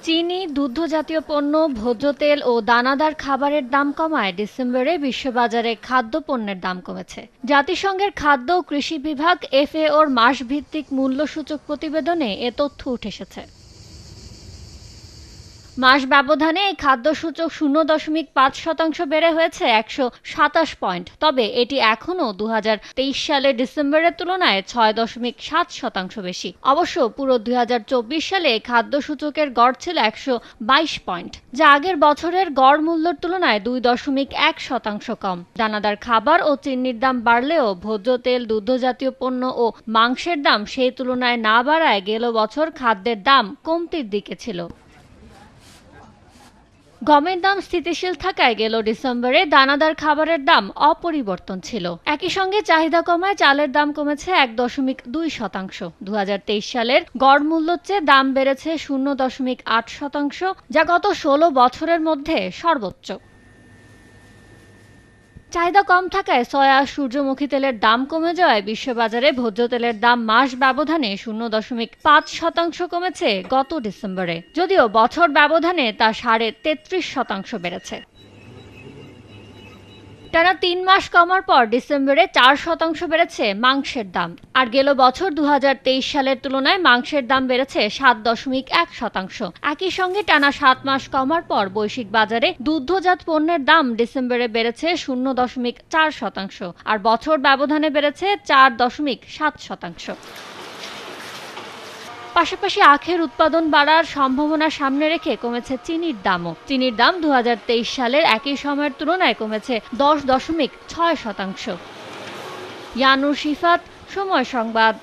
চিনি, দুগ্ধজাতীয় পণ্য, ভোজ্য তেল ও দানাদার খাবারের দাম কমায় ডিসেম্বরে বিশ্ববাজারে খাদ্যপণ্যের দাম কমেছে। জাতিসংঘের খাদ্য ও কৃষি বিভাগ FAOর মাসভিত্তিক মূল্যসূচক প্রতিবেদনে এ তথ্য উঠে এসেছে। মাস ব্যবধানে এই খাদ্যসূচক 0.5% বেড়ে হয়েছে 127 পয়েন্ট। তবে এটি এখনও 2023 সালের ডিসেম্বরের তুলনায় 6.7% বেশি। অবশ্য পুরো 2024 সালে খাদ্যসূচকের গড় ছিল 122 পয়েন্ট, যা আগের বছরের গড় মূল্যের তুলনায় 2.1% কম। দানাদার খাবার ও চিনির দাম বাড়লেও ভোজ্য তেল, দুগ্ধজাতীয় পণ্য ও মাংসের দাম সেই তুলনায় না বাড়ায় গেল বছর খাদ্যের দাম কমতির দিকে ছিল। গমের দাম স্থিতিশীল থাকায় গেল ডিসেম্বরে দানাদার খাবারের দাম অপরিবর্তন ছিল। একই সঙ্গে চাহিদা কমায় চালের দাম কমেছে 1.2%। 2023 সালের গড় মূল্যের চেয়ে দাম বেড়েছে 0.8%, যা গত 16 বছরের মধ্যে সর্বোচ্চ। চাহিদা কম থাকায় সয়া, সূর্যমুখী তেলের দাম কমে যাওয়ায় বিশ্ববাজারে ভোজ্য তেলের দাম মাস ব্যবধানে 0.5% কমেছে গত ডিসেম্বরে, যদিও বছর ব্যবধানে তা 33.5% বেড়েছে। টানা 3 মাস কমার পর ডিসেম্বরে 4% বেড়েছে মাংসের দাম। আর গেল বছর 2023 সালের তুলনায় মাংসের দাম বেড়েছে 7.1%। একই সঙ্গে টানা 7 মাস কমার পর বৈশ্বিক বাজারে দুগ্ধজাত পণ্যের দাম ডিসেম্বরে বেড়েছে 0.4%, আর বছর ব্যবধানে বেড়েছে 4.7%। পাশাপাশি আখের উৎপাদন বাড়ার সম্ভাবনা সামনে রেখে কমেছে চিনির দামও। চিনির দাম 2023 সালের একই সময়ের তুলনায় কমেছে 10.6%। ইয়ানুর শিফাত, সময় সংবাদ।